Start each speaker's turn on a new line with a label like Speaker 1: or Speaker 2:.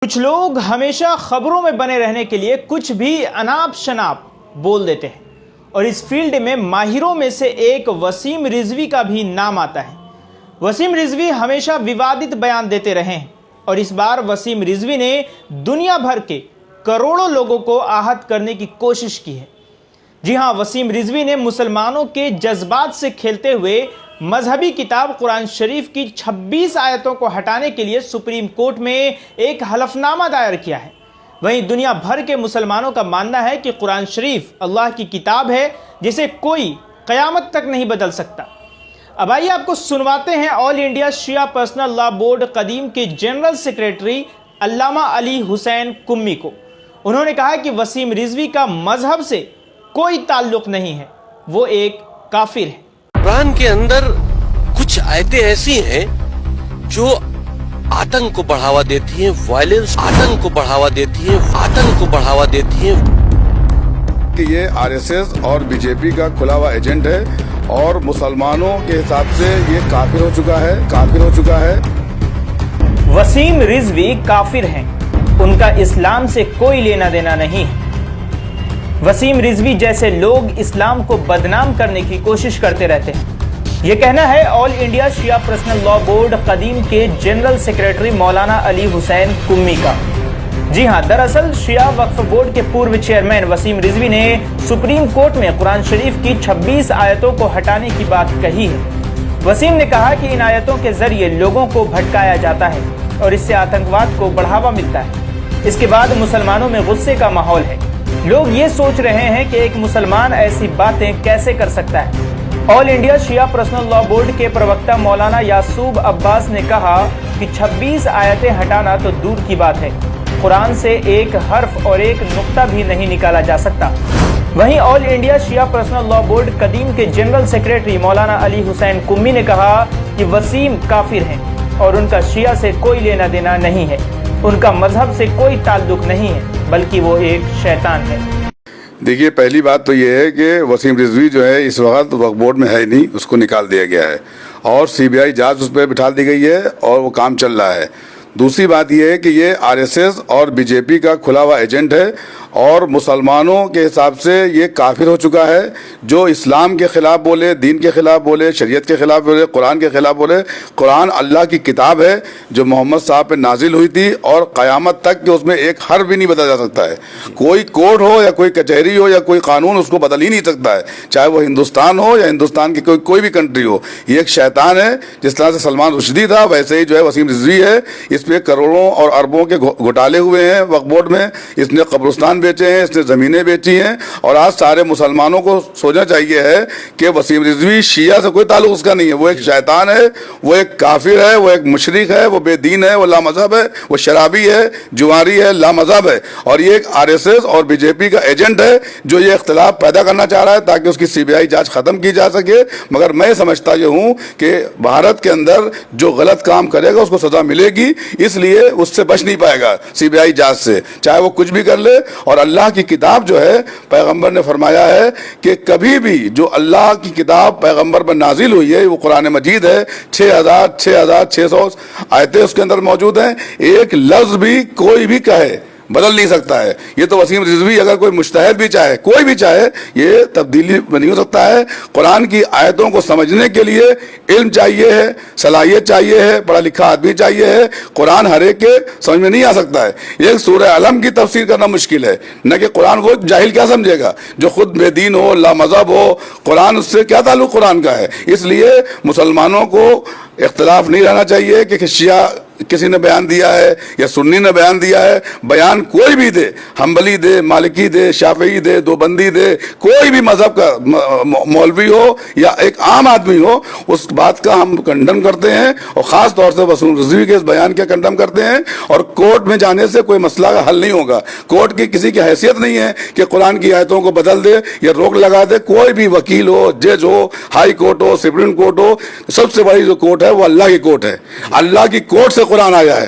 Speaker 1: کچھ لوگ ہمیشہ خبروں میں بنے رہنے کے لیے کچھ بھی اناپ شناپ بول دیتے ہیں اور اس فیلڈ میں ماہروں میں سے ایک وسیم رضوی کا بھی نام آتا ہے۔ وسیم رضوی ہمیشہ ووادت بیان دیتے رہے ہیں اور اس بار وسیم رضوی نے دنیا بھر کے کروڑوں لوگوں کو آہت کرنے کی کوشش کی ہے۔ جی ہاں، وسیم رضوی نے مسلمانوں کے جذبات سے کھیلتے ہوئے مذہبی کتاب قرآن شریف کی 26 آیتوں کو ہٹانے کے لیے سپریم کورٹ میں ایک حلف نامہ دائر کیا ہے۔ وہیں دنیا بھر کے مسلمانوں کا ماننا ہے کہ قرآن شریف اللہ کی کتاب ہے جسے کوئی قیامت تک نہیں بدل سکتا۔ اب آئیے آپ کو سنواتے ہیں آل انڈیا شیعہ پرسنل لا بورڈ قدیم کے جنرل سیکریٹری علامہ علی حسین قمی کو۔ انہوں نے کہا کہ وسیم رضوی کا مذہب سے کوئی تعلق نہیں ہے، وہ ایک کافر ہے۔
Speaker 2: قرآن کے اندر کچھ آیتیں ایسی ہیں جو آتنک کو بڑھاوا دیتی ہیں، وائلنس آتنک کو بڑھاوا دیتی ہیں، آتنک کو بڑھاوا دیتی ہیں
Speaker 3: کہ یہ آر ایس ایس اور بی جے پی کا کھلا ہوا ایجنٹ ہے اور مسلمانوں کے حساب سے یہ کافر ہو چکا ہے۔
Speaker 1: وسیم رضوی کافر ہیں، ان کا اسلام سے کوئی لینا دینا نہیں ہے۔ وسیم رضوی جیسے لوگ اسلام کو بدنام کرنے کی کوشش کرتے رہتے ہیں، یہ کہنا ہے آل انڈیا شیعہ پرسنل لا بورڈ قدیم کے جنرل سیکریٹری مولانا علی حسین قمی کا۔ جی ہاں، دراصل شیعہ وقف بورڈ کے پورو چیئرمین وسیم رضوی نے سپریم کورٹ میں قرآن شریف کی 26 آیتوں کو ہٹانے کی بات کہی ہے۔ وسیم نے کہا کہ ان آیتوں کے ذریعے لوگوں کو بھٹکایا جاتا ہے اور اس سے آتنکواد کو بڑھاوا ملتا ہے۔ اس کے بعد مسلمانوں میں غصے کا ماحول ہے۔ لوگ یہ سوچ رہے ہیں کہ ایک مسلمان ایسی باتیں کیسے کر سکتا ہے۔ آل انڈیا شیعہ پرسنل لا بورڈ کے پروکتا مولانا یعقوب عباس نے کہا کہ 26 آیتیں ہٹانا تو دور کی بات ہے، قرآن سے ایک حرف اور ایک نقطہ بھی نہیں نکالا جا سکتا۔ وہیں آل انڈیا شیعہ پرسنل لا بورڈ قدیم کے جنرل سیکریٹری مولانا علی حسین قمی نے کہا کہ وسیم کافر ہیں اور ان کا شیعہ سے کوئی لینا دینا نہیں ہے، ان کا مذہب سے کوئی تعلق نہیں ہے، بلکہ وہ ایک شیطان ہے۔
Speaker 3: دیکھیے، پہلی بات تو یہ ہے کہ وسیم رضوی جو ہے اس وقت وقف بورڈ میں ہے نہیں، اس کو نکال دیا گیا ہے اور سی بی آئی جانچ اس پہ بٹھا دی گئی ہے اور وہ کام چل رہا ہے۔ دوسری بات یہ ہے کہ یہ آر ایس ایس اور بی جے پی کا کھلا ہوا ایجنٹ ہے اور مسلمانوں کے حساب سے یہ کافر ہو چکا ہے۔ جو اسلام کے خلاف بولے، دین کے خلاف بولے، شریعت کے خلاف بولے، قرآن کے خلاف بولے، قرآن اللہ کی کتاب ہے جو محمد صاحب پہ نازل ہوئی تھی اور قیامت تک کہ اس میں ایک حرف بھی نہیں بدلا جا سکتا ہے۔ کوئی کورٹ ہو یا کوئی کچہری ہو یا کوئی قانون اس کو بدل ہی نہیں سکتا ہے، چاہے وہ ہندوستان ہو یا ہندوستان کی کوئی بھی کنٹری ہو۔ یہ ایک شیطان ہے، جس طرح سے سلمان رشدی تھا ویسے ہی جو ہے وسیم رضوی ہے۔ اس پہ کروڑوں اور اربوں کے گھوٹالے ہوئے ہیں وقف بورڈ میں، اس نے قبرستان بیچے ہیں، اس نے زمینیں بیچی ہیں اور آج سارے مسلمانوں کو سوچنا چاہیے ہے کہ وسیم رضوی شیعہ سے کوئی تعلق اس کا نہیں ہے، وہ ایک شیطان ہے، وہ ایک کافر ہے، وہ ایک مشرک ہے، وہ بے دین ہے، وہ لامذہب ہے، وہ شرابی ہے، جواری ہے، لامذہب ہے اور یہ ایک آر ایس ایس اور بی جے پی کا ایجنٹ ہے جو یہ اختلاف پیدا کرنا چاہ رہا ہے تاکہ اس کی سی بی آئی جانچ ختم کی جا سکے۔ مگر میں سمجھتا یہ ہوں کہ بھارت کے اندر جو غلط کام کرے گا اس کو سزا ملے گی، اس لیے اس سے بچ نہیں پائے گا سی بی آئی جانچ سے، چاہے وہ کچھ بھی کر لے۔ اور اللہ کی کتاب جو ہے، پیغمبر نے فرمایا ہے کہ کبھی بھی جو اللہ کی کتاب پیغمبر پر نازل ہوئی ہے وہ قرآن مجید ہے، 6600 آیتیں اس کے اندر موجود ہیں، ایک لفظ بھی کوئی بھی کہے بدل نہیں سکتا ہے۔ یہ تو وسیم رضوی اگر کوئی مجتہد بھی چاہے، کوئی بھی چاہے، یہ تبدیلی نہیں ہو سکتا ہے۔ قرآن کی آیتوں کو سمجھنے کے لیے علم چاہیے ہے، صلاحیت چاہیے ہے، پڑھا لکھا آدمی چاہیے ہے۔ قرآن ہر ایک کے سمجھ میں نہیں آ سکتا ہے۔ ایک سورہ علم کی تفسیر کرنا مشکل ہے، نہ کہ قرآن کو جاہل کیا سمجھے گا جو خود بے دین ہو، لامذہب ہو، قرآن اس سے کیا تعلق قرآن کا ہے۔ اس لیے مسلمانوں کو اختلاف نہیں رہنا چاہیے کہ شیعہ کسی نے بیان دیا ہے یا سنی نے بیان دیا ہے، بیان کوئی بھی دے، حنبلی دے، مالکی دے، شافعی دے، دیوبندی دے، کوئی بھی مذہب کا مولوی ہو یا ایک عام آدمی ہو، اس بات کا ہم کنڈم کرتے ہیں اور خاص طور سے وسیم رضوی کے اس بیان کا کنڈم کرتے ہیں۔ اور کورٹ میں جانے سے کوئی مسئلہ کا حل نہیں ہوگا، کورٹ کی کسی کی حیثیت نہیں ہے کہ قرآن کی آیتوں کو بدل دے یا روک لگا دے۔ کوئی بھی وکیل ہو، جج ہو، ہائی کورٹ ہو، سپریم کورٹ ہو، سب سے بڑی جو کورٹ ہے وہ اللہ کی کورٹ ہے، اللہ کی کورٹ سے قرآن آیا ہے۔